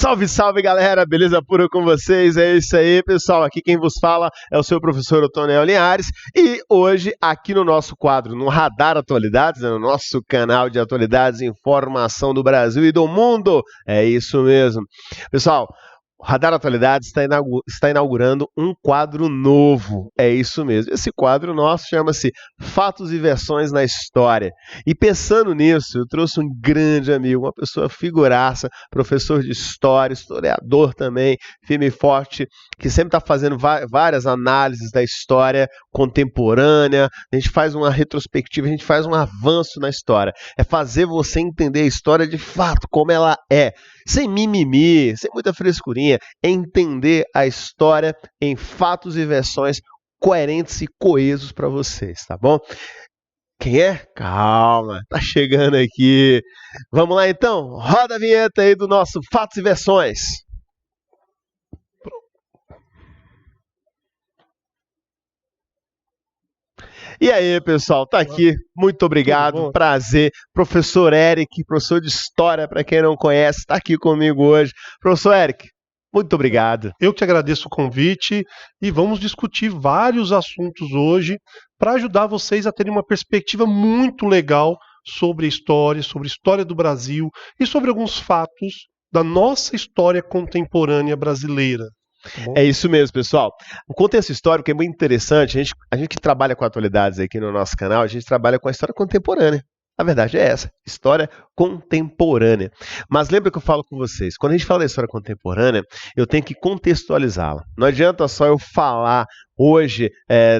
Salve, salve, galera, beleza pura com vocês? É isso aí, pessoal, aqui quem vos fala é o seu professor Otoniel Linhares e hoje aqui no nosso quadro, no Radar Atualidades, no nosso canal de atualidades e informação do Brasil e do mundo, é isso mesmo. Pessoal, o Radar Atualidades está inaugurando um quadro novo, é isso mesmo. Esse quadro nosso chama-se Fatos e Versões na História. E pensando nisso, eu trouxe um grande amigo, uma pessoa figuraça, professor de história, historiador também, firme e forte, que sempre está fazendo várias análises da história contemporânea. A gente faz uma retrospectiva, a gente faz um avanço na história. É fazer você entender a história de fato, como ela é. Sem mimimi, sem muita frescurinha, entender a história em fatos e versões coerentes e coesos para vocês, tá bom? Quem é? Calma, tá chegando aqui. Vamos lá então, roda a vinheta aí do nosso Fatos e Versões. E aí, pessoal, tá aqui. Muito obrigado, prazer. Professor Eric, professor de História, para quem não conhece, tá aqui comigo hoje. Professor Eric, muito obrigado. Eu que agradeço o convite e vamos discutir vários assuntos hoje para ajudar vocês a terem uma perspectiva muito legal sobre a história do Brasil e sobre alguns fatos da nossa história contemporânea brasileira. É isso mesmo, pessoal. O contexto histórico é muito interessante. A gente que trabalha com atualidades aqui no nosso canal, a gente trabalha com a história contemporânea. A verdade é essa, história contemporânea. Mas lembra que eu falo com vocês, quando a gente fala da história contemporânea, eu tenho que contextualizá-la. Não adianta só eu falar hoje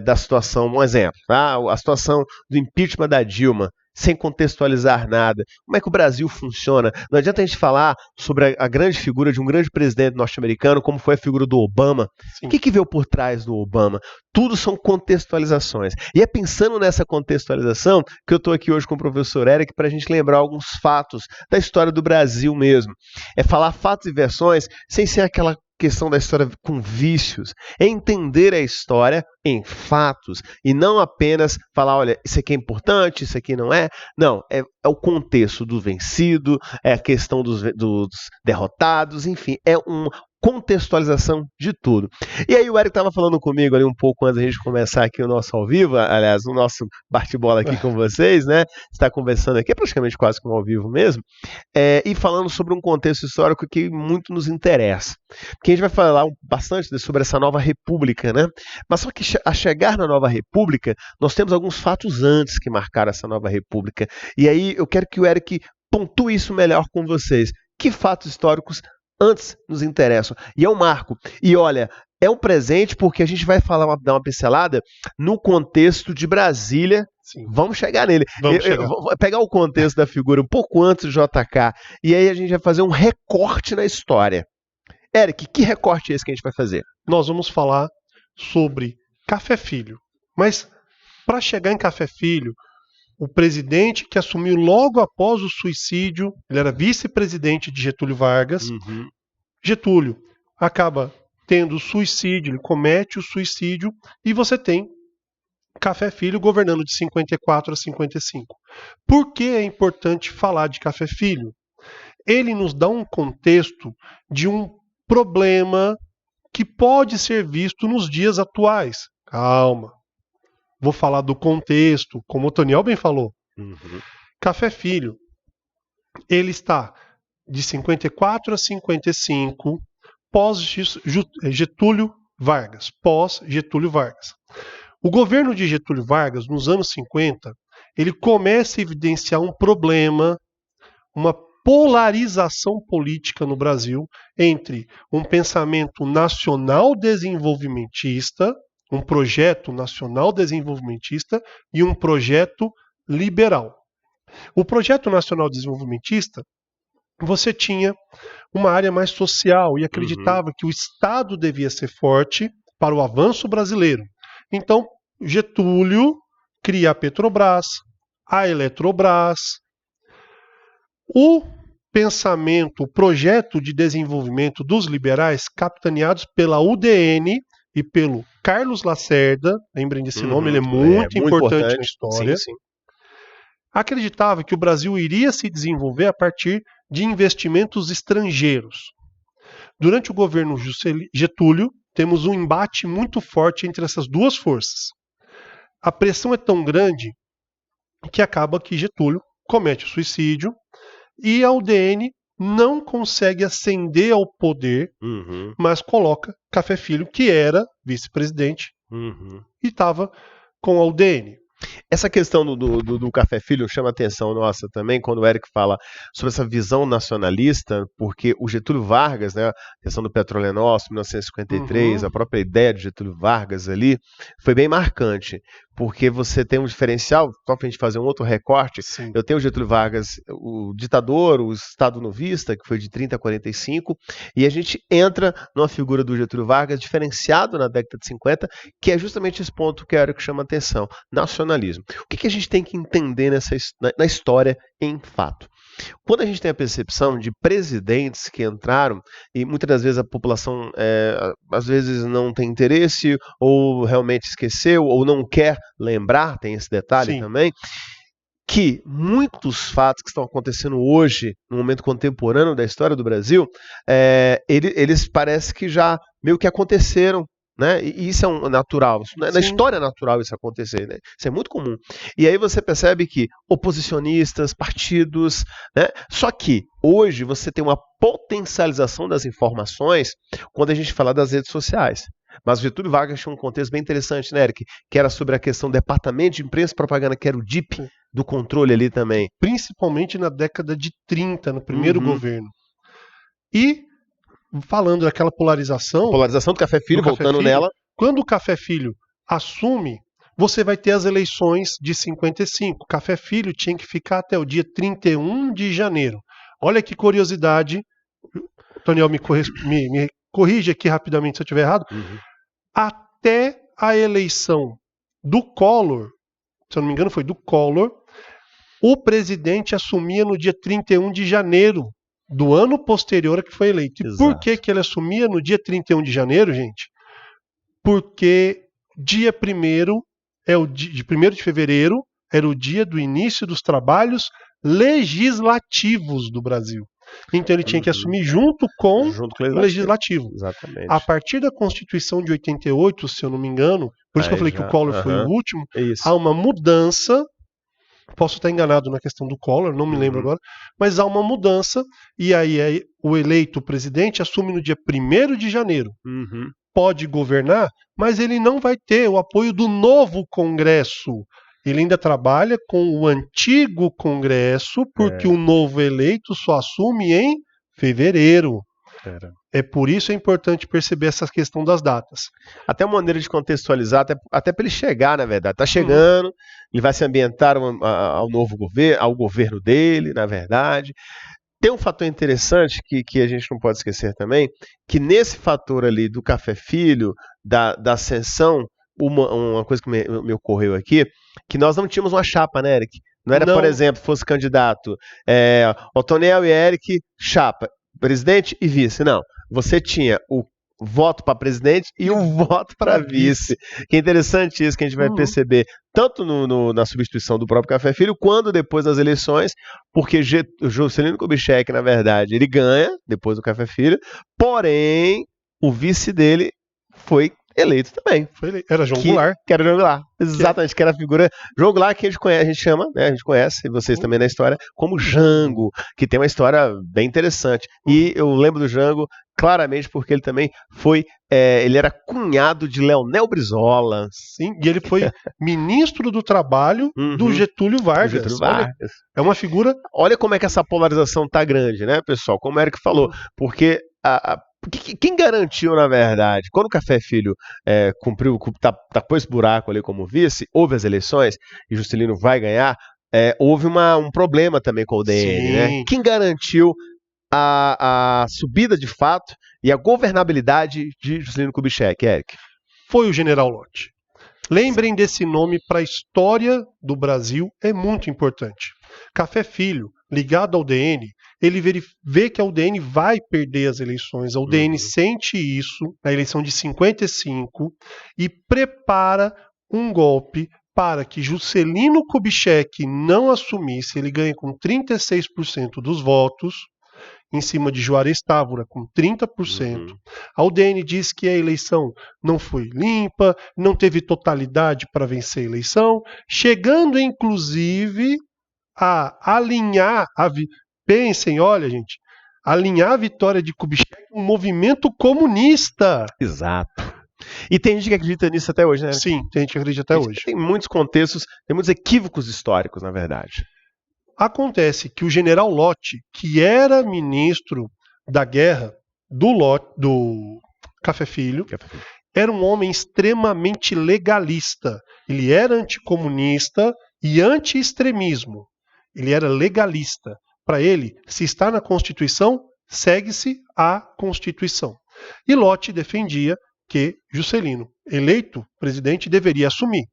da situação, um exemplo, tá? A situação do impeachment da Dilma, sem contextualizar nada. Como é que o Brasil funciona? Não adianta a gente falar sobre a grande figura de um grande presidente norte-americano, como foi a figura do Obama. Sim. O que veio por trás do Obama? Tudo são contextualizações. E é pensando nessa contextualização que eu estou aqui hoje com o professor Eric para a gente lembrar alguns fatos da história do Brasil mesmo. É falar fatos e versões sem ser aquela questão da história com vícios, é entender a história em fatos e não apenas falar, olha, isso aqui é importante, isso aqui não é. Não, é o contexto do vencido, é a questão dos derrotados, enfim, é uma contextualização de tudo. E aí o Eric estava falando comigo ali um pouco antes da gente começar aqui o nosso ao vivo, aliás, o nosso bate-bola aqui com vocês, né? Está conversando aqui, é praticamente quase como ao vivo mesmo, e falando sobre um contexto histórico que muito nos interessa. Porque a gente vai falar bastante sobre essa nova república, né? Mas só que a chegar na nova república, nós temos alguns fatos antes que marcaram essa nova república. E aí eu quero que o Eric pontue isso melhor com vocês. Que fatos históricos antes nos interessam? E é um marco. E olha, é um presente porque a gente vai dar uma pincelada no contexto de Brasília. Sim. Vamos chegar nele. Eu vou pegar o contexto da figura um pouco antes do JK. E aí a gente vai fazer um recorte na história. Eric, que recorte é esse que a gente vai fazer? Nós vamos falar sobre Café Filho. Mas para chegar em Café Filho, o presidente que assumiu logo após o suicídio, ele era vice-presidente de Getúlio Vargas. Getúlio acaba tendo suicídio, ele comete o suicídio e você tem Café Filho governando de 54 a 55. Por que é importante falar de Café Filho? Ele nos dá um contexto de um problema que pode ser visto nos dias atuais. Calma. Vou falar do contexto, como o Toniel bem falou. Café Filho, ele está de 54 a 55, pós-Getúlio Vargas. Pós-Getúlio Vargas. O governo de Getúlio Vargas, nos anos 50, ele começa a evidenciar um problema, uma polarização política no Brasil entre um pensamento nacional desenvolvimentista, um projeto nacional desenvolvimentista e um projeto liberal. O projeto nacional desenvolvimentista, você tinha uma área mais social e acreditava que o Estado devia ser forte para o avanço brasileiro. Então, Getúlio cria a Petrobras, a Eletrobras. O pensamento, o projeto de desenvolvimento dos liberais, capitaneados pela UDN e pelo Carlos Lacerda, lembrem desse nome, ele é muito importante na história, sim. Acreditava que o Brasil iria se desenvolver a partir de investimentos estrangeiros. Durante o governo Getúlio, temos um embate muito forte entre essas duas forças. A pressão é tão grande que acaba que Getúlio comete o suicídio e a UDN não consegue ascender ao poder, mas coloca Café Filho, que era vice-presidente, e estava com a UDN. Essa questão do Café Filho chama a atenção nossa também, quando o Eric fala sobre essa visão nacionalista, porque o Getúlio Vargas, né, a questão do Petróleo é Nosso, 1953, a própria ideia de Getúlio Vargas ali, foi bem marcante, porque você tem um diferencial, só para a gente fazer um outro recorte, Sim. Eu tenho o Getúlio Vargas, o ditador, o Estado Novista, que foi de 30 a 45, e a gente entra numa figura do Getúlio Vargas diferenciado na década de 50, que é justamente esse ponto que o Eric chama a atenção, nacionalismo. O que a gente tem que entender na história em fato? Quando a gente tem a percepção de presidentes que entraram, e muitas das vezes a população às vezes não tem interesse, ou realmente esqueceu, ou não quer lembrar, tem esse detalhe também, que muitos fatos que estão acontecendo hoje, no momento contemporâneo da história do Brasil, eles parece que já meio que aconteceram. Né? E isso é natural, na história é natural isso acontecer, né? Isso é muito comum. E aí você percebe que oposicionistas, partidos, né? Só que hoje você tem uma potencialização das informações quando a gente fala das redes sociais. Mas o Getúlio Vargas tinha um contexto bem interessante, né, Eric? Que era sobre a questão do Departamento de Imprensa e Propaganda, que era o DIP do controle ali também. Principalmente na década de 30, no primeiro governo. E falando daquela polarização... A polarização do Café Filho, voltando nela. Quando o Café Filho assume, você vai ter as eleições de 55. Café Filho tinha que ficar até o dia 31 de janeiro. Olha que curiosidade. Toniel, me corrige aqui rapidamente se eu estiver errado. Até a eleição do Collor, se eu não me engano foi do Collor, o presidente assumia no dia 31 de janeiro do ano posterior a que foi eleito. E por que ele assumia no dia 31 de janeiro, gente? Porque dia 1º de 1º de fevereiro era o dia do início dos trabalhos legislativos do Brasil. Então ele tinha que assumir junto com o legislativo. Exatamente. A partir da Constituição de 88, se eu não me engano, por isso que eu falei que o Collor foi o último, há uma mudança. Posso estar enganado na questão do Collor, não me lembro agora, mas há uma mudança e aí o eleito presidente assume no dia 1º de janeiro. Pode governar, mas ele não vai ter o apoio do novo Congresso. Ele ainda trabalha com o antigo Congresso, porque o novo eleito só assume em fevereiro. É por isso é importante perceber essa questão das datas. Até uma maneira de contextualizar, até para ele chegar, na verdade. Está chegando, ele vai se ambientar ao novo governo, ao governo dele, na verdade. Tem um fator interessante que a gente não pode esquecer também, que nesse fator ali do Café Filho, da ascensão, uma coisa que me ocorreu aqui, que nós não tínhamos uma chapa, né, Eric? Não era, por exemplo, fosse candidato Otoniel e Eric, chapa, presidente e vice. Não, você tinha o voto para presidente e o voto para vice. Que é interessante isso que a gente vai perceber, tanto na substituição do próprio Café Filho, quanto depois das eleições, porque o Juscelino Kubitschek, na verdade, ele ganha depois do Café Filho, porém, o vice dele foi eleito também. Era João Goulart. Que era João Goulart. Exatamente, que era a figura. João Goulart que a gente chama, né? A gente conhece, vocês também na história, como Jango, que tem uma história bem interessante. E eu lembro do Jango claramente porque ele também foi. Ele era cunhado de Leonel Brizola. Sim, e ele foi ministro do Trabalho do Getúlio Vargas. É uma figura. Olha como é que essa polarização tá grande, né, pessoal? Como o Eric falou, porque quem garantiu, na verdade, quando o Café Filho tapou esse buraco ali como vice, houve as eleições e Juscelino vai ganhar, houve um problema também com o UDN, né? Quem garantiu a subida de fato e a governabilidade de Juscelino Kubitschek, Eric? Foi o General Lott. Lembrem desse nome para a história do Brasil, é muito importante. Café Filho, ligado ao UDN, ele vê que a UDN vai perder as eleições. A UDN sente isso na eleição de 55 e prepara um golpe para que Juscelino Kubitschek não assumisse. Ele ganha com 36% dos votos em cima de Juarez Távora, com 30%. A UDN diz que a eleição não foi limpa, não teve totalidade para vencer a eleição, chegando inclusive a alinhar, pensem, olha gente, alinhar a vitória de Kubitschek com um movimento comunista. Exato. E tem gente que acredita nisso até hoje, né? Sim, tem gente que acredita até hoje. Tem muitos contextos, tem muitos equívocos históricos, na verdade. Acontece que o general Lott, que era ministro da guerra do Café Filho, era um homem extremamente legalista. Ele era anticomunista e anti-extremismo. Ele era legalista. Para ele, se está na Constituição, segue-se a Constituição. E Lott defendia que Juscelino, eleito presidente, deveria assumir.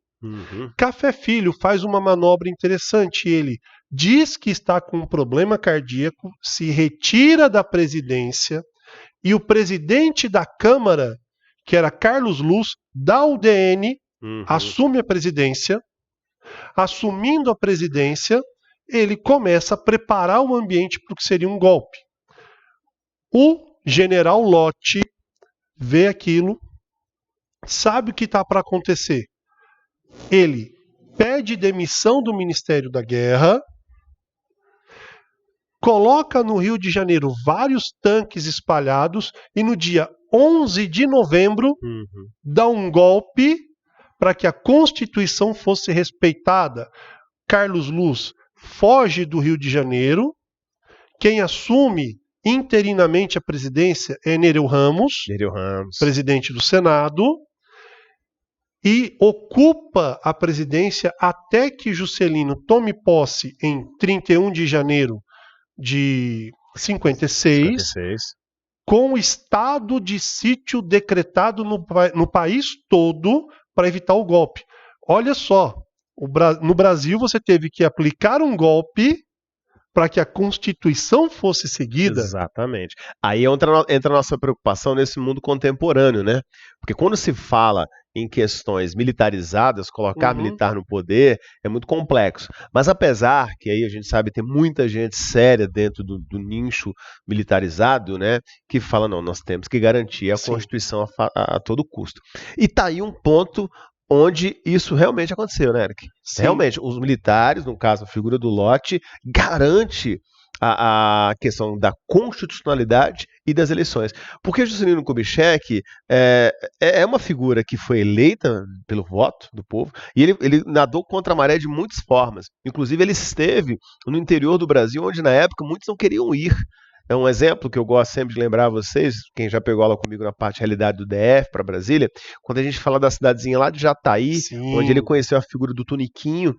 Café Filho faz uma manobra interessante. Ele diz que está com um problema cardíaco, se retira da presidência e o presidente da Câmara, que era Carlos Luz, da UDN, assume a presidência. Assumindo a presidência, ele começa a preparar o ambiente para o que seria um golpe. O general Lott vê aquilo, sabe o que está para acontecer. Ele pede demissão do Ministério da Guerra, coloca no Rio de Janeiro vários tanques espalhados e no dia 11 de novembro dá um golpe para que a Constituição fosse respeitada. Carlos Luz foge do Rio de Janeiro. Quem assume interinamente a presidência é Nereu Ramos, presidente do Senado, e ocupa a presidência até que Juscelino tome posse em 31 de janeiro de 56, com o estado de sítio decretado no país todo para evitar o golpe. Olha só, no Brasil você teve que aplicar um golpe para que a Constituição fosse seguida. Exatamente. Aí entra a nossa preocupação nesse mundo contemporâneo, né? Porque quando se fala em questões militarizadas, colocar militar no poder é muito complexo. Mas apesar que aí a gente sabe tem muita gente séria dentro do nicho militarizado, né? Que fala, não, nós temos que garantir a Constituição a todo custo. E tá aí um ponto onde isso realmente aconteceu, né, Eric? Sim. Realmente, os militares, no caso a figura do Lott, garante a questão da constitucionalidade e das eleições. Porque Juscelino Kubitschek é uma figura que foi eleita pelo voto do povo e ele nadou contra a maré de muitas formas. Inclusive, ele esteve no interior do Brasil, onde na época muitos não queriam ir. É um exemplo que eu gosto sempre de lembrar a vocês, quem já pegou aula comigo na parte de realidade do DF para Brasília, quando a gente fala da cidadezinha lá de Jataí, onde ele conheceu a figura do Tuniquinho,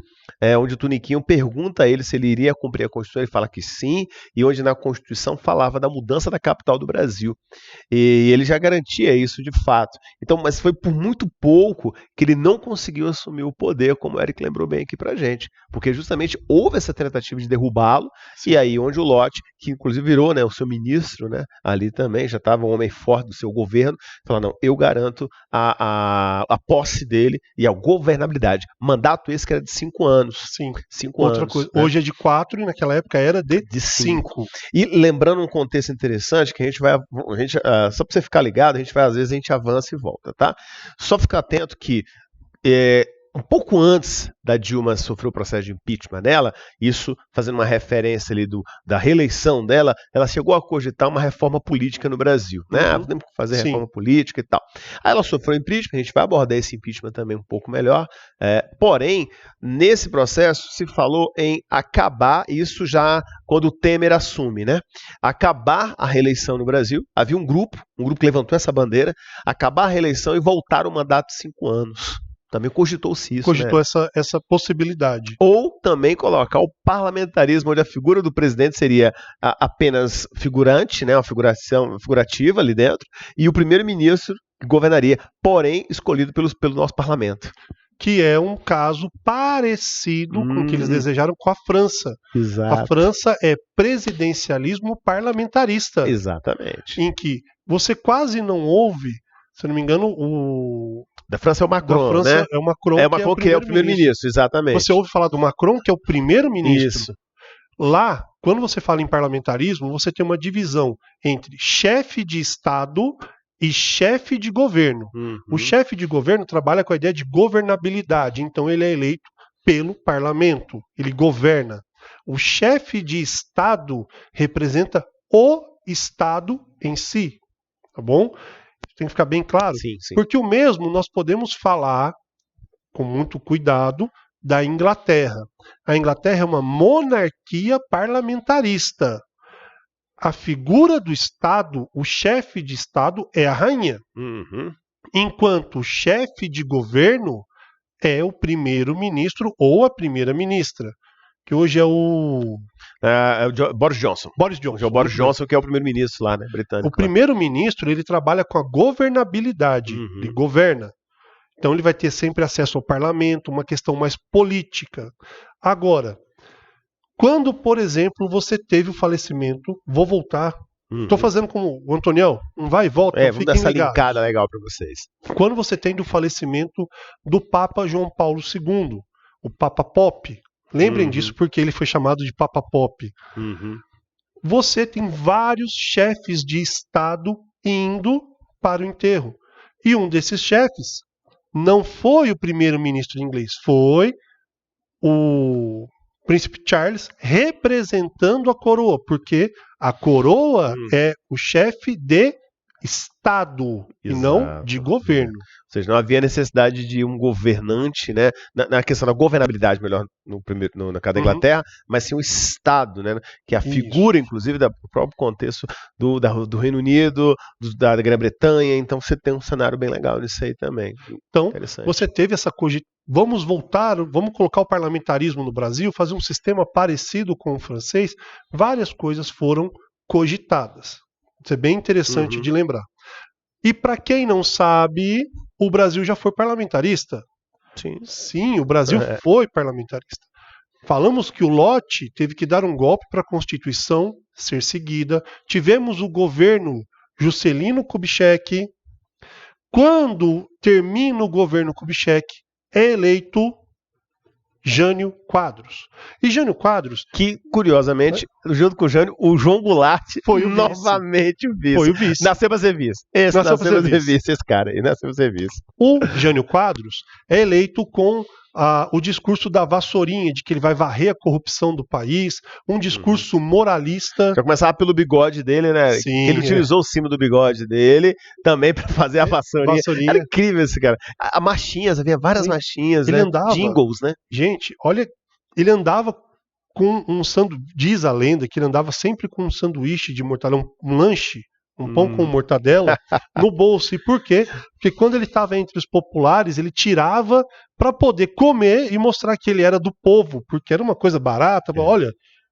onde o Tuniquinho pergunta a ele se ele iria cumprir a Constituição, ele fala que sim, e onde na Constituição falava da mudança da capital do Brasil. E ele já garantia isso de fato. Então, mas foi por muito pouco que ele não conseguiu assumir o poder, como o Eric lembrou bem aqui pra gente, porque justamente houve essa tentativa de derrubá-lo, e aí onde o Lott, que inclusive virou, né, o seu ministro, né, ali também, já estava um homem forte do seu governo, falou, não, eu garanto a posse dele e a governabilidade. Mandato esse que era de 5 anos. Sim. 5 anos. Outra coisa, né? Hoje é de 4 e naquela época era de 5. E lembrando um contexto interessante, que só para você ficar ligado, às vezes a gente avança e volta, tá? Só ficar atento que um pouco antes da Dilma sofrer o processo de impeachment dela, isso fazendo uma referência ali da reeleição dela, ela chegou a cogitar uma reforma política no Brasil, né? Podemos fazer reforma política e tal. Aí ela sofreu impeachment, a gente vai abordar esse impeachment também um pouco melhor, porém, nesse processo se falou em acabar, isso já quando o Temer assume, né? Acabar a reeleição no Brasil, havia um grupo que levantou essa bandeira, acabar a reeleição e voltar o mandato de 5 anos. Também cogitou-se isso. Cogitou, né? essa possibilidade. Ou também colocar o parlamentarismo, onde a figura do presidente seria apenas figurante, né? Uma figurativa ali dentro, e o primeiro-ministro governaria, porém escolhido pelo nosso parlamento. Que é um caso parecido com o que eles desejaram com a França. Exato. A França é presidencialismo parlamentarista. Exatamente. Em que você quase não ouve, se não me engano, da França é o Macron, da França né? É o Macron, que é o primeiro-ministro, exatamente. Você ouve falar do Macron, que é o primeiro-ministro. Isso. Lá, quando você fala em parlamentarismo, você tem uma divisão entre chefe de Estado e chefe de governo. O chefe de governo trabalha com a ideia de governabilidade, então ele é eleito pelo parlamento, ele governa. O chefe de Estado representa o Estado em si, tá bom? Tem que ficar bem claro, Sim, sim. porque o mesmo nós podemos falar, com muito cuidado, da Inglaterra. A Inglaterra é uma monarquia parlamentarista. A figura do Estado, o chefe de Estado, é a rainha. Enquanto o chefe de governo é o primeiro-ministro ou a primeira-ministra, que hoje é o... É o Boris Johnson. Boris Johnson. É o Boris Johnson que é o primeiro-ministro lá, né, britânico. O primeiro-ministro, ele trabalha com a governabilidade, ele governa. Então ele vai ter sempre acesso ao parlamento, uma questão mais política. Agora, quando, por exemplo, você teve o falecimento, vou voltar, estou fazendo como o Antoniel, um vai e volta, vamos dar essa linkada legal para vocês. Quando você tem o falecimento do Papa João Paulo II, o Papa Pop, lembrem disso porque ele foi chamado de Papa Pop. Você tem vários chefes de Estado indo para o enterro. E um desses chefes não foi o primeiro-ministro inglês, foi o Príncipe Charles representando a coroa, porque a coroa é o chefe de Estado e não de governo. Ou seja, não havia necessidade de um governante, né, na questão da governabilidade, melhor, na cada Inglaterra, mas sim o Estado, né, que é a figura, inclusive, do próprio contexto do Reino Unido, da Grã-Bretanha. Então você tem um cenário bem legal nisso aí também. Então, você teve essa vamos colocar o parlamentarismo no Brasil, fazer um sistema parecido com o francês. Várias coisas foram cogitadas. Isso é bem interessante de lembrar. E para quem não sabe, o Brasil já foi parlamentarista. Sim, o Brasil foi parlamentarista. Falamos que o Lott teve que dar um golpe para a Constituição ser seguida. Tivemos o governo Juscelino Kubitschek. Quando termina o governo Kubitschek, é eleito Jânio Quadros. E Jânio Quadros... Que, curiosamente, junto com o Jânio, o João Goulart foi novamente o vice. Foi o vice. Nasceu pra ser vice. Nasceu pra ser vice, esse cara aí, nasceu pra ser vice. O Jânio Quadros é eleito com o discurso da vassourinha, de que ele vai varrer a corrupção do país, um discurso moralista. Já começava pelo bigode dele, né? Sim, ele utilizou o cimo do bigode dele também para fazer a vassourinha. Era incrível esse cara. A marchinhas, havia várias marchinhas, ele né? Andava, jingles, né? Gente, olha, ele andava com um sanduíche, diz a lenda que ele andava sempre com um sanduíche de mortadela, um lanche, um pão com mortadela no bolso. E por quê? Porque quando ele estava entre os populares, ele tirava para poder comer e mostrar que ele era do povo, porque era uma coisa barata. Olha,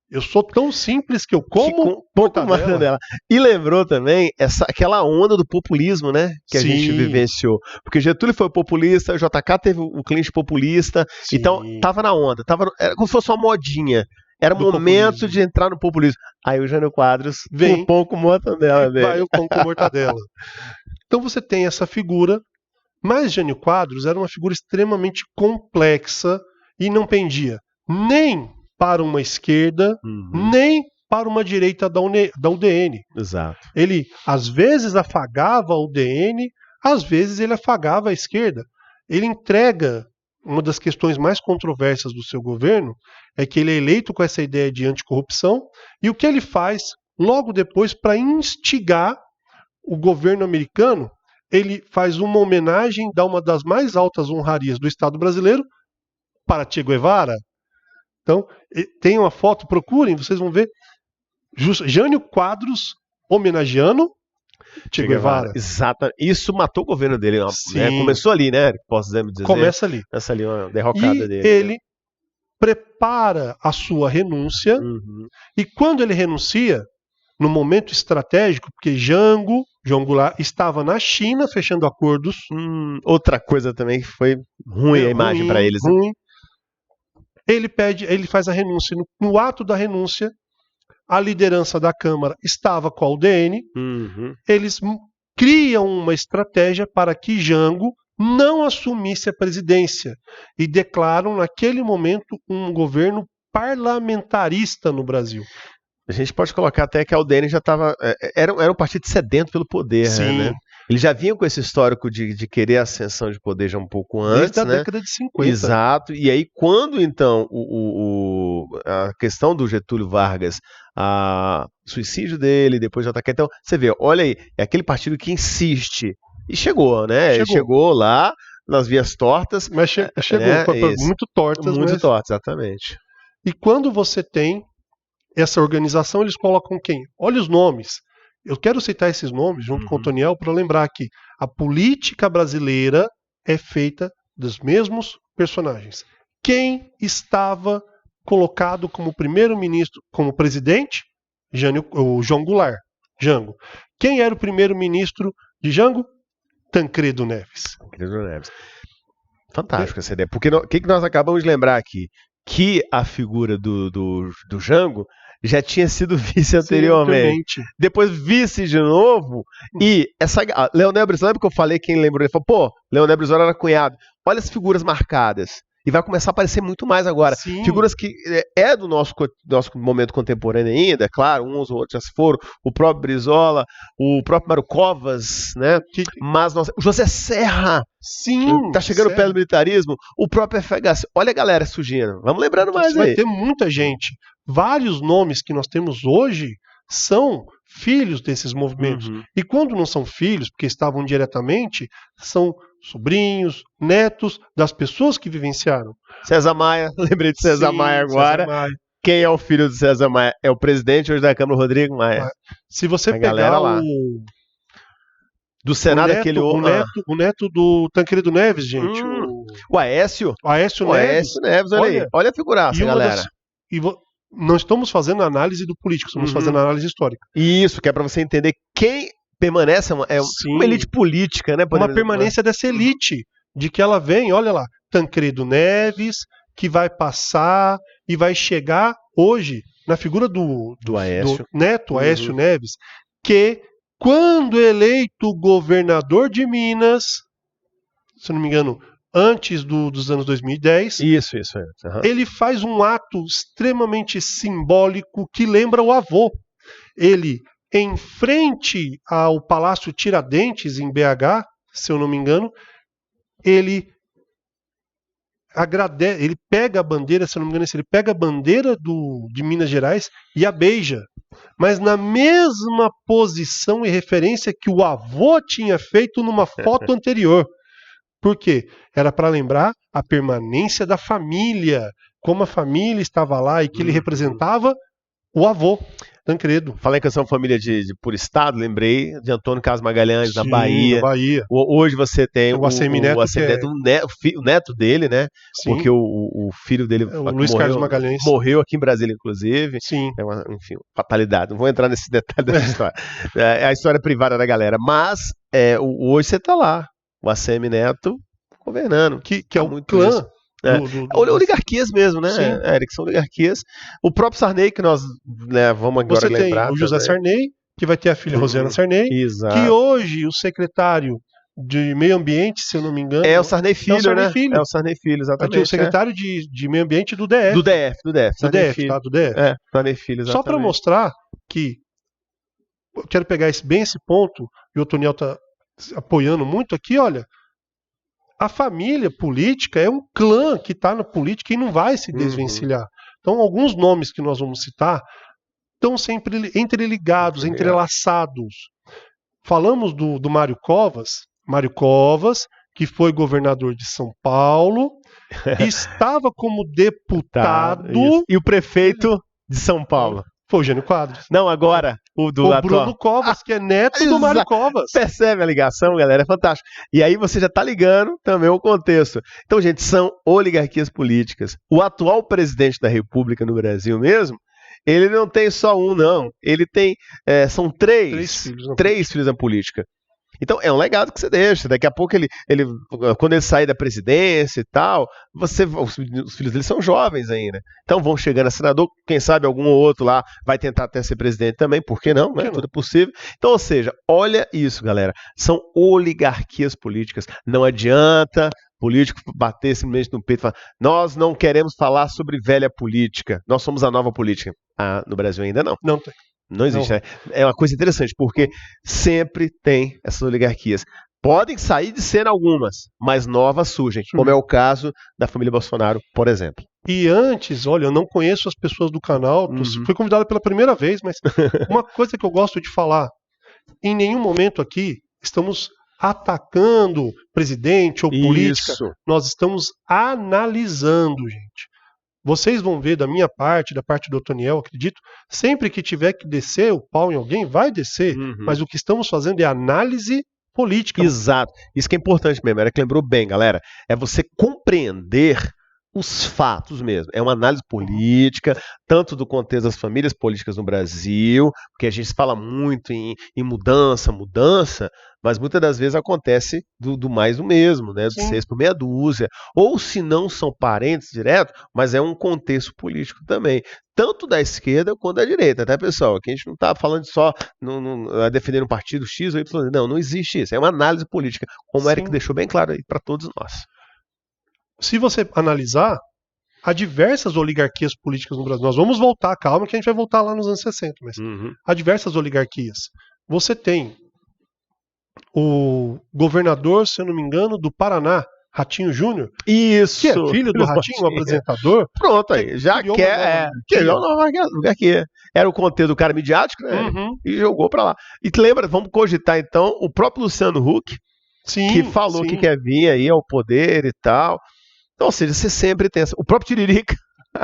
eu sou tão simples que eu como mortadela. E lembrou também aquela onda do populismo, né? Que a gente vivenciou. Porque Getúlio foi populista, o JK teve o cliente populista. Então, tava na onda. Era como se fosse uma modinha. Era o momento de entrar no populismo. Aí o Jânio Quadros vem com pão com mortadela dele. Vai o pão com mortadela. Então você tem essa figura, mas Jânio Quadros era uma figura extremamente complexa e não pendia nem para uma esquerda, nem para uma direita da UDN. Exato. Ele, às vezes, afagava a UDN, às vezes ele afagava a esquerda. Ele entrega... Uma das questões mais controversas do seu governo é que ele é eleito com essa ideia de anticorrupção, e o que ele faz logo depois para instigar o governo americano, ele faz uma homenagem, dá uma das mais altas honrarias do Estado brasileiro para Che Guevara. Então, tem uma foto, procurem, vocês vão ver, Jânio Quadros homenageando Che Guevara. Exato. Isso matou o governo dele. Né? Começou ali, né? Posso dizer. Começa ali. Essa ali, uma derrocada dele. Ele prepara a sua renúncia, e quando ele renuncia, no momento estratégico, porque João Goulart estava na China fechando acordos. Outra coisa também que foi ruim a imagem para eles. Ruim. Ele faz a renúncia. No ato da renúncia, a liderança da Câmara estava com a UDN. Eles criam uma estratégia para que Jango não assumisse a presidência e declaram naquele momento um governo parlamentarista no Brasil. A gente pode colocar até que a UDN já estava. Era um partido sedento pelo poder, Sim. né? Eles já vinham com esse histórico de querer a ascensão de poder já um pouco Desde antes, a né? década de 50. Exato. E aí, quando então a questão do Getúlio Vargas, o suicídio dele, depois do JK, então você vê, olha aí, é aquele partido que insiste. E chegou, né? Ele chegou lá nas vias tortas. Mas chegou, né? muito tortas. Muito tortas, exatamente. E quando você tem essa organização, eles colocam quem? Olha os nomes. Eu quero citar esses nomes junto com o Toniel para lembrar que a política brasileira é feita dos mesmos personagens. Quem estava colocado como primeiro-ministro, como presidente? O João Goulart, Jango. Quem era o primeiro-ministro de Jango? Tancredo Neves. Tancredo Neves. Fantástico essa ideia. Porque o que nós acabamos de lembrar aqui? Que a figura do Jango já tinha sido vice anteriormente. Depois vice de novo. E Leonel Brizola, lembra que eu falei, quem lembrou? Ele falou, pô, Leonel Brizola era cunhado. Olha as figuras marcadas. E vai começar a aparecer muito mais agora. Sim. Figuras que do nosso momento contemporâneo ainda, é claro, uns ou outros já se foram. O próprio Brizola, o próprio Mário Covas, né? Mas o José Serra. Sim. Tá chegando perto do militarismo. O próprio FHC. Olha a galera surgindo. Vamos lembrando mais aí. Vai ter muita gente. Vários nomes que nós temos hoje são filhos desses movimentos. E quando não são filhos, porque estavam diretamente, são sobrinhos, netos das pessoas que vivenciaram. César Maia, lembrei de César Maia agora. César Maia. Quem é o filho de César Maia? É o presidente hoje da Câmara, Rodrigo Maia. Se você pegar do Senado, o neto do Tancredo Neves, gente. O Aécio. O Aécio Neves, olha aí. Olha a figuraça, galera. Não estamos fazendo análise do político, estamos fazendo análise histórica. Isso, que é para você entender quem permanece, uma elite política, né? Uma permanência dessa elite, de que ela vem, olha lá, Tancredo Neves, que vai passar e vai chegar hoje na figura do neto Aécio Neves, que quando eleito governador de Minas, se não me engano, antes dos anos 2010, ele faz um ato extremamente simbólico que lembra o avô. Ele, em frente ao Palácio Tiradentes, em BH, se eu não me engano, ele pega a bandeira, se eu não me engano, ele pega a bandeira de Minas Gerais e a beija. Mas na mesma posição e referência que o avô tinha feito numa foto anterior. Por quê? Era para lembrar a permanência da família, como a família estava lá e que ele representava o avô, Tancredo. Falei em questão família por estado, lembrei de Antônio Carlos Magalhães, na Bahia. Hoje você tem o ACM Neto, o neto dele, né? Sim. Porque o filho dele o Luiz Carlos Magalhães morreu aqui em Brasília, inclusive. Sim. É enfim, fatalidade. Não vou entrar nesse detalhe dessa história. É a história privada da galera. Mas hoje você está lá. O ACM Neto governando. Que é o clã. Oligarquias mesmo, né, Eric? São oligarquias. O próprio Sarney, que nós vamos agora lembrar. Você tem o José Sarney, que vai ter a filha Rosiana Sarney, que hoje o secretário de Meio Ambiente, se eu não me engano... É o Sarney Filho, né? É o Sarney Filho, exatamente. Aqui, o secretário de Meio Ambiente do DF. Do DF. Do DF, tá? Do DF. Sarney Filho, exatamente. Só para mostrar que... Eu quero pegar bem esse ponto, e o Toniel está apoiando muito aqui, olha... A família política é um clã que está na política e não vai se desvencilhar. Então, alguns nomes que nós vamos citar estão sempre entreligados, entrelaçados. Falamos do Mário Covas, que foi governador de São Paulo, estava como deputado... E o prefeito de São Paulo? Foi o Jânio Quadros. Não, agora o Bruno Covas, que é neto do Mário Covas. Percebe a ligação, galera? É fantástico. E aí você já está ligando também o contexto. Então, gente, são oligarquias políticas. O atual presidente da República no Brasil mesmo, ele não tem só um, não. Ele tem, são três filhos na política. Então, é um legado que você deixa. Daqui a pouco, quando ele sair da presidência e tal, os filhos dele são jovens ainda. Então, vão chegando a senador, quem sabe algum ou outro lá vai tentar até ser presidente também, por que não? Né? Tudo é possível. Então, ou seja, olha isso, galera. São oligarquias políticas. Não adianta político bater simplesmente no peito e falar: nós não queremos falar sobre velha política, nós somos a nova política. Ah, no Brasil ainda não. Não tem. Não existe, Não. né? É uma coisa interessante, porque sempre tem essas oligarquias. Podem sair de cena algumas, mas novas surgem, como é o caso da família Bolsonaro, por exemplo. E antes, olha, eu não conheço as pessoas do canal, fui convidado pela primeira vez, mas uma coisa que eu gosto de falar, em nenhum momento aqui estamos atacando presidente ou política, nós estamos analisando, gente. Vocês vão ver da minha parte, da parte do Otoniel, acredito, sempre que tiver que descer o pau em alguém, vai descer, mas o que estamos fazendo é análise política. Exato. Isso que é importante mesmo, era que lembrou bem, galera. É você compreender os fatos mesmo. É uma análise política, tanto do contexto das famílias políticas no Brasil, porque a gente fala muito em mudança, mas muitas das vezes acontece do mais do mesmo, né? Do 6 por meia dúzia. Ou se não são parentes direto, mas é um contexto político também. Tanto da esquerda quanto da direita, tá, pessoal? Aqui a gente não está falando só a defender um partido X ou Y. Não existe isso. É uma análise política, como o Eric deixou bem claro aí para todos nós. Se você analisar, há diversas oligarquias políticas no Brasil. Nós vamos voltar, calma, que a gente vai voltar lá nos anos 60, mas há diversas oligarquias. Você tem o governador, se eu não me engano, do Paraná, Ratinho Júnior. Isso. Que é filho do Ratinho, o apresentador. Pronto aí, já quer uma nova oligarquia. Era o conteúdo do cara midiático, né? E jogou pra lá. E lembra, vamos cogitar então, o próprio Luciano Huck, que falou que quer vir aí ao poder e tal. Então, ou seja, você sempre tem o próprio Tiririca.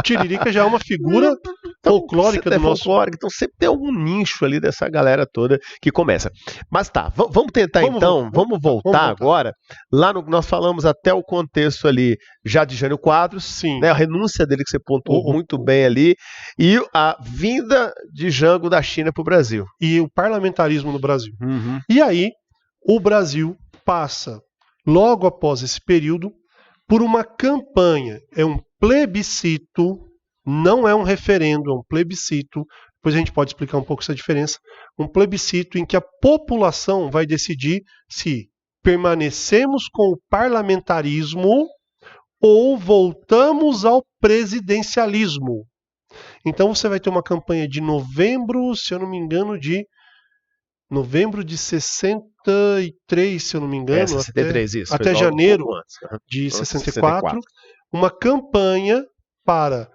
Tiririca já é uma figura folclórica do nosso... Então sempre tem algum nicho ali dessa galera toda que começa. Mas tá, vamos tentar vamos voltar agora. Lá nós falamos até o contexto ali já de Jânio Quadros, né, a renúncia dele que você pontuou muito bem ali, e a vinda de Jango da China para o Brasil. E o parlamentarismo no Brasil. E aí, o Brasil passa, logo após esse período, por uma campanha, é um plebiscito, não é um referendo, é um plebiscito, depois a gente pode explicar um pouco essa diferença, um plebiscito em que a população vai decidir se permanecemos com o parlamentarismo ou voltamos ao presidencialismo. Então você vai ter uma campanha de novembro, se eu não me engano, de novembro de 63, se eu não me engano, 63, isso, até janeiro de 64, uma campanha para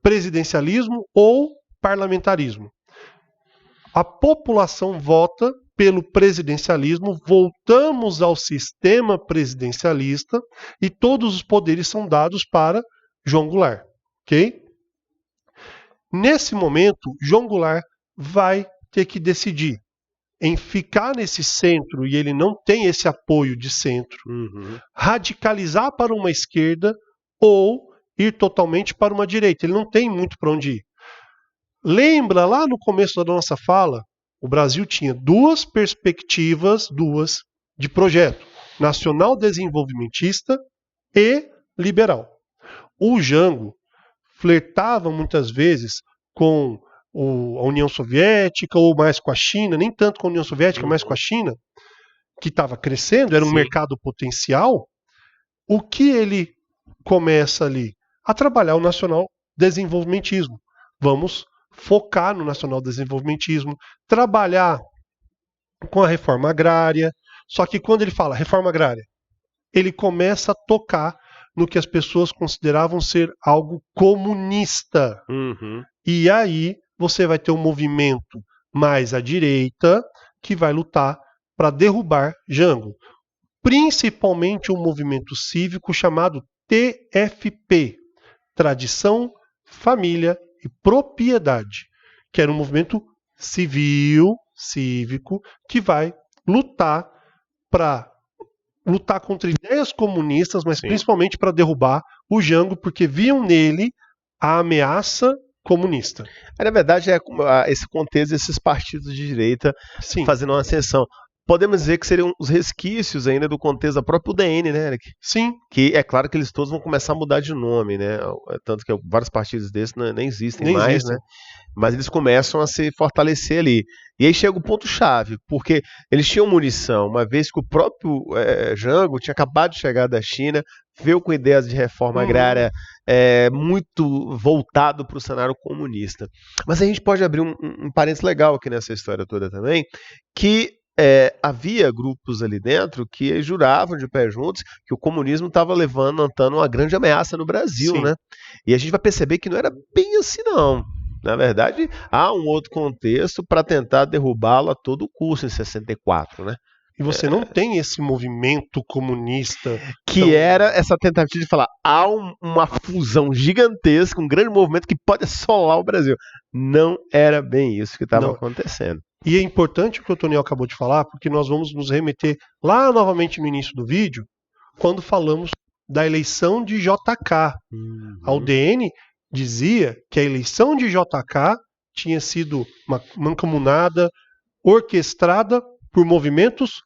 presidencialismo ou parlamentarismo. A população vota pelo presidencialismo, voltamos ao sistema presidencialista e todos os poderes são dados para João Goulart, ok? Nesse momento, João Goulart vai ter que decidir em ficar nesse centro, e ele não tem esse apoio de centro, radicalizar para uma esquerda ou ir totalmente para uma direita. Ele não tem muito para onde ir. Lembra, lá no começo da nossa fala, o Brasil tinha duas perspectivas, de projeto: nacional desenvolvimentista e liberal. O Jango flertava muitas vezes com a União Soviética, ou mais com a China, nem tanto com a União Soviética, mas com a China, que estava crescendo, era um mercado potencial. O que ele começa ali? A trabalhar o nacional desenvolvimentismo. Vamos focar no nacional desenvolvimentismo, trabalhar com a reforma agrária. Só que quando ele fala reforma agrária, ele começa a tocar no que as pessoas consideravam ser algo comunista. E aí você vai ter um movimento mais à direita que vai lutar para derrubar Jango. Principalmente um movimento cívico chamado TFP, Tradição, Família e Propriedade, que era um movimento cívico, que vai lutar contra ideias comunistas, mas principalmente para derrubar o Jango, porque viam nele a ameaça comunista. Na verdade, é esse contexto desses partidos de direita fazendo uma ascensão. Podemos dizer que seriam os resquícios ainda do contexto da própria UDN, né, Eric? Sim. Que é claro que eles todos vão começar a mudar de nome, né? Tanto que vários partidos desses nem existem mais, né? Mas eles começam a se fortalecer ali. E aí chega o ponto-chave, porque eles tinham munição, uma vez que o próprio Jango tinha acabado de chegar da China, veio com ideias de reforma agrária muito voltado para o cenário comunista. Mas a gente pode abrir um parênteses legal aqui nessa história toda também, que havia grupos ali dentro que juravam de pé juntos que o comunismo estava levantando uma grande ameaça no Brasil, Sim. né? E a gente vai perceber que não era bem assim, não. Na verdade, há um outro contexto para tentar derrubá-lo a todo custo em 64, né? E você não tem esse movimento comunista. Que era essa tentativa de falar, há uma fusão gigantesca, um grande movimento que pode assolar o Brasil. Não era bem isso que estava acontecendo. E é importante o que o Toniel acabou de falar, porque nós vamos nos remeter lá novamente no início do vídeo, quando falamos da eleição de JK. A UDN dizia que a eleição de JK tinha sido uma mancomunada, orquestrada por movimentos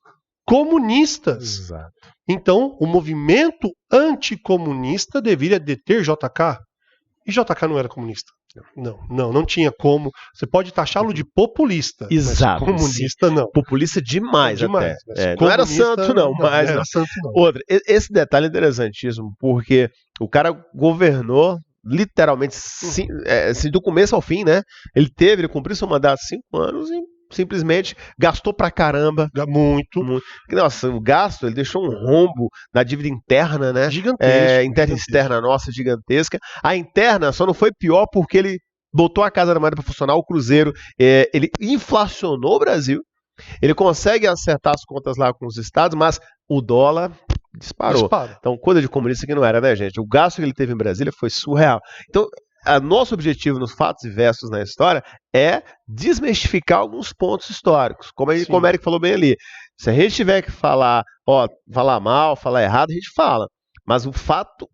comunistas. Exato. Então, o movimento anticomunista deveria deter JK. E JK não era comunista. Não tinha como. Você pode taxá-lo de populista. Exato. Mas comunista, sim. Não. Populista demais até. Não era santo, não. Mas era santo, não. Outra, esse detalhe é interessantíssimo, porque o cara governou literalmente do começo ao fim, né? Ele cumpriu seu mandato 5 anos e simplesmente gastou pra caramba. Muito. Nossa, o gasto, ele deixou um rombo na dívida interna, né? Gigantesco. Interna e externa nossa, gigantesca. A interna só não foi pior porque ele botou a Casa da Moeda para funcionar, o Cruzeiro, ele inflacionou o Brasil, ele consegue acertar as contas lá com os estados, mas o dólar disparou. Então, coisa de comunista que não era, né, gente? O gasto que ele teve em Brasília foi surreal. Então, nosso objetivo nos fatos e versos na história é desmistificar alguns pontos históricos, como o Eric falou bem ali. Se a gente tiver que falar mal, falar errado, a gente fala. Mas o fato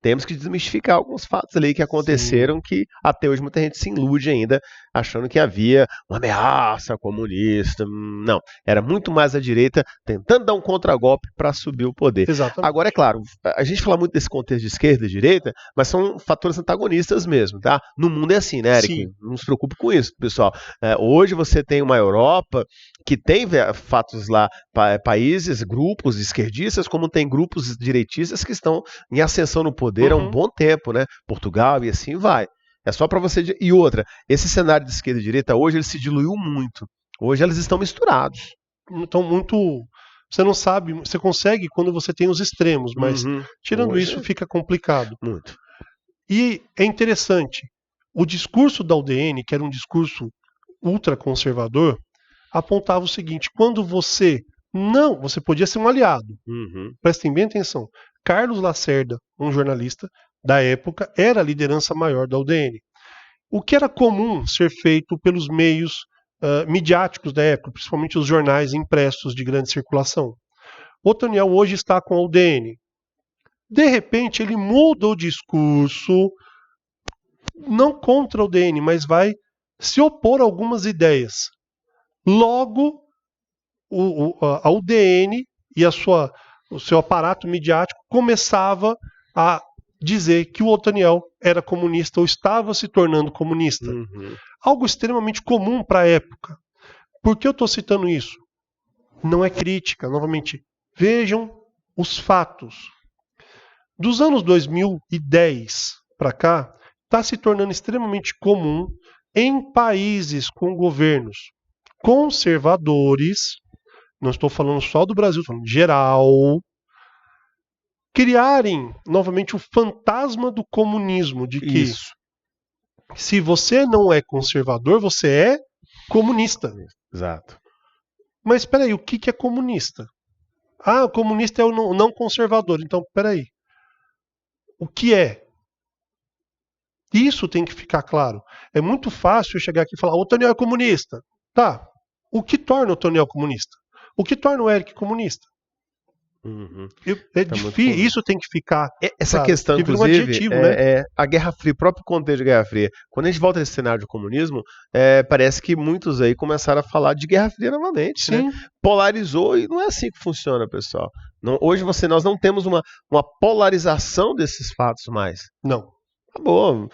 temos que desmistificar alguns fatos ali que aconteceram, que até hoje muita gente se ilude ainda, achando que havia uma ameaça comunista. Não, era muito mais a direita tentando dar um contragolpe para subir o poder. Exatamente. Agora, é claro, a gente fala muito desse contexto de esquerda e direita, mas são fatores antagonistas mesmo, tá? No mundo é assim, né, Eric? Sim. Não se preocupe com isso, pessoal. Hoje você tem uma Europa que tem fatos lá, países, grupos esquerdistas, como tem grupos direitistas que estão em ascensão no poder há um bom tempo, né? Portugal e assim vai. É só para você... E outra, esse cenário de esquerda e direita hoje, ele se diluiu muito. Hoje eles estão misturados. Então, muito... Você não sabe, você consegue quando você tem os extremos, mas tirando hoje, isso fica complicado. Muito. E é interessante, o discurso da UDN, que era um discurso ultraconservador, apontava o seguinte: quando você podia ser um aliado. Prestem bem atenção. Carlos Lacerda, um jornalista da época, era a liderança maior da UDN. O que era comum ser feito pelos meios midiáticos da época, principalmente os jornais impressos de grande circulação. O Toniel hoje está com a UDN. De repente, ele muda o discurso, não contra a UDN, mas vai se opor a algumas ideias. Logo, a UDN e o seu aparato midiático começava a dizer que o Otaniel era comunista ou estava se tornando comunista. Algo extremamente comum para a época. Por que eu estou citando isso? Não é crítica, novamente. Vejam os fatos. Dos anos 2010 para cá, está se tornando extremamente comum em países com governos conservadores, não estou falando só do Brasil, estou falando geral, criarem novamente o fantasma do comunismo, de que se você não é conservador, você é comunista. Exato. Mas espera aí, o que é comunista? O comunista é o não conservador. Então, espera aí. O que é? Isso tem que ficar claro. É muito fácil eu chegar aqui e falar: o Toniel é comunista. Tá. O que torna o Toniel comunista? O que torna o Eric comunista? É difícil, isso tem que ficar. Essa questão, inclusive, adjetivo, né? A Guerra Fria, o próprio contexto de Guerra Fria. Quando a gente volta nesse cenário de comunismo, parece que muitos aí começaram a falar de Guerra Fria novamente. Sim. Né? Polarizou e não é assim que funciona, pessoal. Hoje nós não temos uma polarização desses fatos mais. Não. Acabou.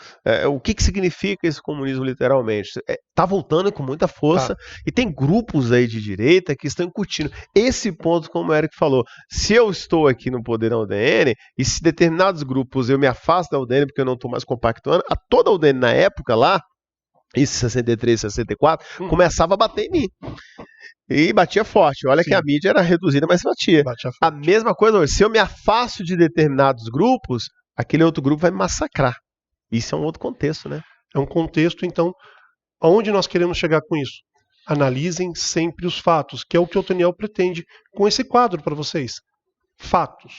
O que significa esse comunismo literalmente? Tá voltando com muita força Tá. e tem grupos aí de direita que estão incutindo esse ponto, como o Eric falou. Se eu estou aqui no poder da UDN e se determinados grupos eu me afasto da UDN porque eu não estou mais compactuando, toda a UDN na época lá, isso 63, 64, começava a bater em mim. E batia forte. Olha, sim, que a mídia era reduzida, mas batia. A mesma coisa hoje. Se eu me afasto de determinados grupos, aquele outro grupo vai me massacrar. Isso é um outro contexto, né? É um contexto, então, aonde nós queremos chegar com isso? Analisem sempre os fatos, que é o que o Otoniel pretende com esse quadro para vocês. Fatos.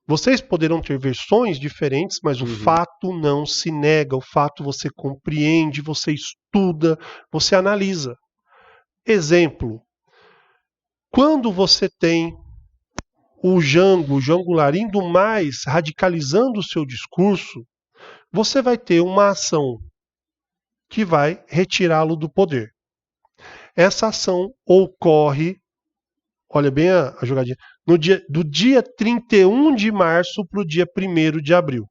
Vocês poderão ter versões diferentes, mas o fato não se nega. O fato você compreende, você estuda, você analisa. Exemplo. Quando você tem o Jango Goulart indo mais, radicalizando o seu discurso, você vai ter uma ação que vai retirá-lo do poder. Essa ação ocorre, olha bem a jogadinha, do dia 31 de março para o dia 1º de abril.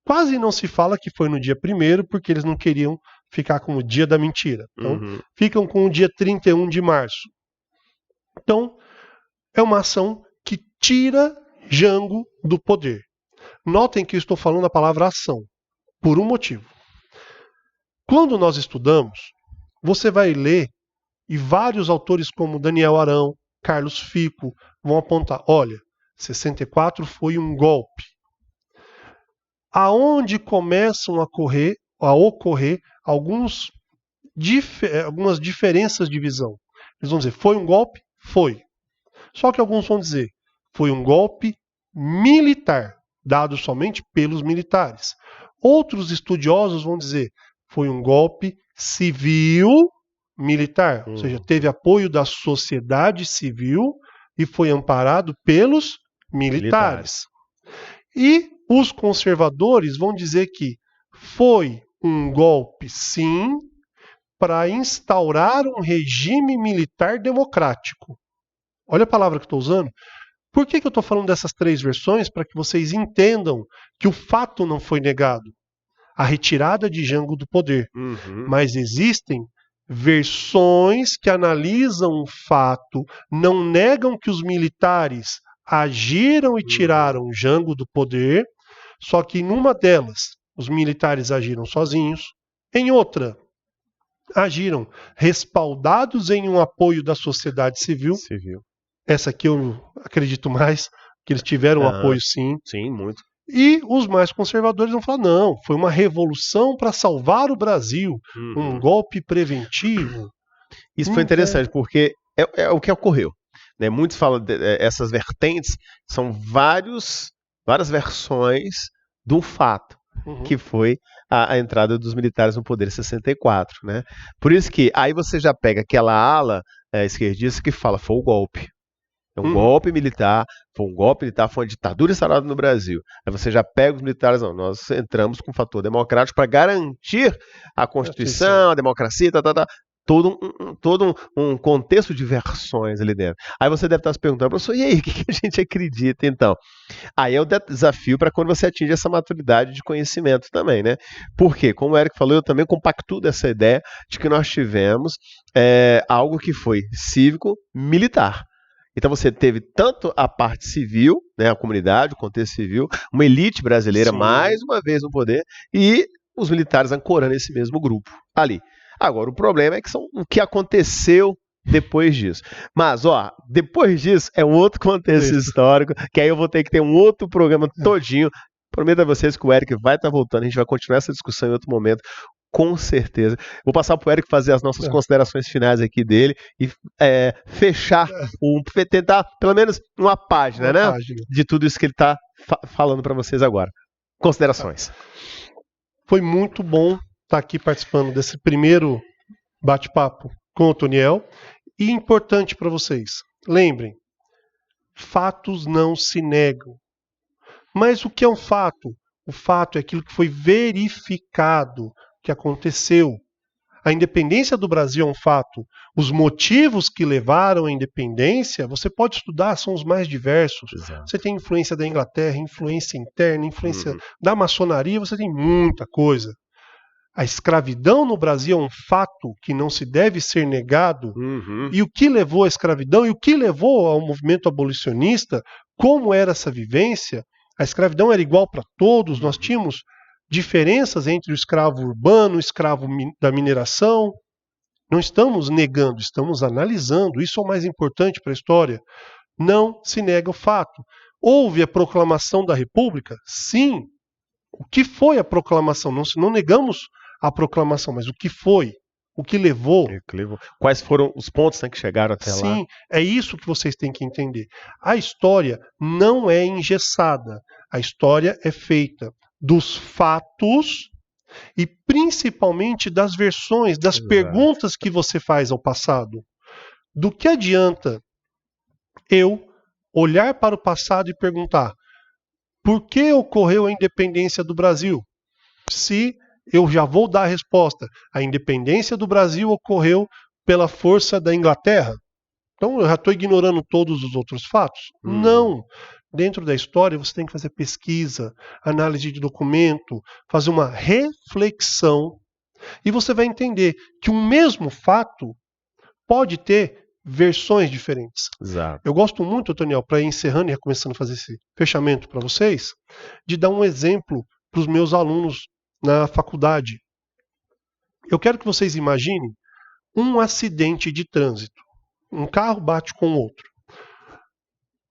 Quase não se fala que foi no dia 1º, porque eles não queriam ficar com o dia da mentira. Então, ficam com o dia 31 de março. Então, é uma ação que tira Jango do poder. Notem que eu estou falando a palavra ação, por um motivo. Quando nós estudamos, você vai ler, e vários autores como Daniel Arão, Carlos Fico, vão apontar, olha, 64 foi um golpe. Aonde começam a ocorrer algumas diferenças de visão. Eles vão dizer, foi um golpe? Foi. Só que alguns vão dizer, foi um golpe militar, dado somente pelos militares. Outros estudiosos vão dizer, foi um golpe civil-militar, ou seja, teve apoio da sociedade civil e foi amparado pelos militares. E os conservadores vão dizer que foi um golpe, sim, para instaurar um regime militar democrático. Olha a palavra que estou usando. Por que eu estou falando dessas três versões? Para que vocês entendam que o fato não foi negado. A retirada de Jango do poder. Mas existem versões que analisam o fato, não negam que os militares agiram e tiraram Jango do poder, só que em uma delas os militares agiram sozinhos, em outra agiram respaldados em um apoio da sociedade civil. Essa aqui eu acredito mais, que eles tiveram apoio sim. Sim, muito. E os mais conservadores vão falar, não, foi uma revolução para salvar o Brasil, um golpe preventivo. Isso foi interessante, porque é o que ocorreu. Né? Muitos falam, essas vertentes são várias versões do fato, que foi a entrada dos militares no poder em 64. Né? Por isso que aí você já pega aquela ala esquerdista que fala, foi o golpe. É um golpe militar, foi uma ditadura instaurada no Brasil. Aí você já pega os militares, não, nós entramos com um fator democrático para garantir a Constituição, a democracia, todo um contexto de versões ali dentro. Aí você deve estar se perguntando, professor, e aí, o que a gente acredita então? Aí é o desafio para quando você atinge essa maturidade de conhecimento também, né? Porque, como o Eric falou, eu também compactuo dessa ideia de que nós tivemos algo que foi cívico-militar. Então você teve tanto a parte civil, né, a comunidade, o contexto civil, uma elite brasileira mais uma vez no poder e os militares ancorando esse mesmo grupo ali. Agora, o problema é que o que aconteceu depois disso. Mas, depois disso é um outro contexto histórico, que aí eu vou ter que ter um outro programa todinho. Prometo a vocês que o Eric vai estar voltando, a gente vai continuar essa discussão em outro momento. Com certeza. Vou passar para o Eric fazer as nossas considerações finais aqui dele e fechar, tentar pelo menos uma página, né? De tudo isso que ele está falando para vocês agora. Considerações. Foi muito bom estar aqui participando desse primeiro bate-papo com o Otoniel. E importante para vocês, lembrem, fatos não se negam. Mas o que é um fato? O fato é aquilo que foi verificado, que aconteceu. A independência do Brasil é um fato. Os motivos que levaram à independência, você pode estudar, são os mais diversos. Exato. Você tem influência da Inglaterra, influência interna, influência da maçonaria, você tem muita coisa. A escravidão no Brasil é um fato que não se deve ser negado. E o que levou à escravidão e o que levou ao movimento abolicionista, como era essa vivência, a escravidão era igual para todos, nós tínhamos diferenças entre o escravo urbano, o escravo da mineração. Não estamos negando, estamos analisando. Isso é o mais importante para a história. Não se nega o fato. Houve a proclamação da República? Sim. O que foi a proclamação? Não negamos a proclamação, mas o que foi? O que levou? Quais foram os pontos, né, que chegaram até lá? Sim, é isso que vocês têm que entender. A história não é engessada. A história é feita dos fatos e principalmente das versões, das perguntas que você faz ao passado. Do que adianta eu olhar para o passado e perguntar por que ocorreu a independência do Brasil? Se eu já vou dar a resposta, a independência do Brasil ocorreu pela força da Inglaterra. Então eu já estou ignorando todos os outros fatos? Não. Dentro da história você tem que fazer pesquisa, análise de documento, fazer uma reflexão e você vai entender que um mesmo fato pode ter versões diferentes. Exato. Eu gosto muito, Toniel, para ir encerrando e começando a fazer esse fechamento para vocês, de dar um exemplo para os meus alunos na faculdade. Eu quero que vocês imaginem um acidente de trânsito. Um carro bate com o outro.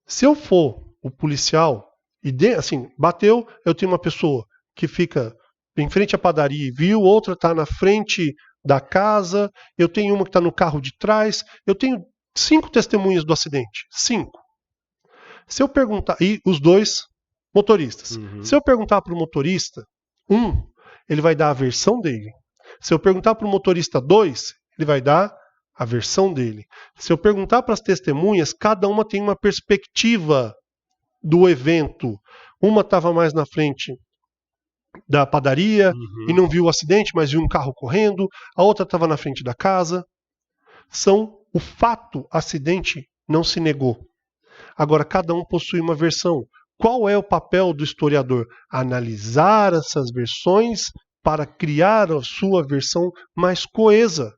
Se eu for o policial e assim, bateu, eu tenho uma pessoa que fica em frente à padaria e viu, outra está na frente da casa, eu tenho uma que está no carro de trás, eu tenho 5 testemunhas do acidente. 5. Se eu perguntar, e os 2 motoristas. Se eu perguntar para o motorista, ele vai dar a versão dele. Se eu perguntar para o motorista 2, ele vai dar a versão dele. Se eu perguntar para as testemunhas, cada uma tem uma perspectiva do evento. Uma estava mais na frente da padaria e não viu o acidente, mas viu um carro correndo. A outra estava na frente da casa. O fato acidente não se negou. Agora, cada um possui uma versão. Qual é o papel do historiador? Analisar essas versões para criar a sua versão mais coesa.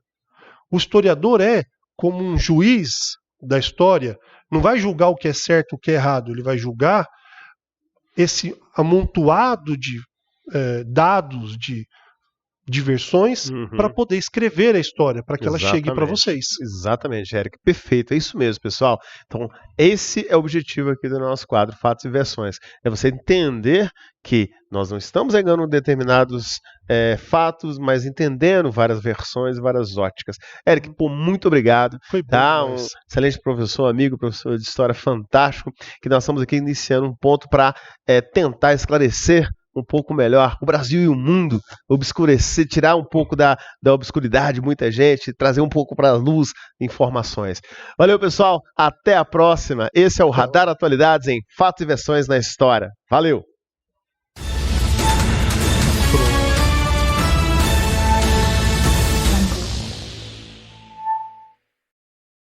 O historiador é como um juiz da história, não vai julgar o que é certo e o que é errado, ele vai julgar esse amontoado de dados, de versões, para poder escrever a história, para que ela chegue para vocês. Exatamente, Eric. Perfeito. É isso mesmo, pessoal. Então, esse é o objetivo aqui do nosso quadro Fatos e Versões. É você entender que nós não estamos negando determinados fatos, mas entendendo várias versões, várias óticas. Eric, muito obrigado. Foi bom, um excelente professor, amigo, professor de história fantástico, que nós estamos aqui iniciando um ponto para tentar esclarecer um pouco melhor o Brasil e o mundo, obscurecer, tirar um pouco da obscuridade de muita gente, trazer um pouco para a luz informações. Valeu, pessoal, até a próxima. Esse é o Radar Atualidades em Fatos e Versões na História. Valeu!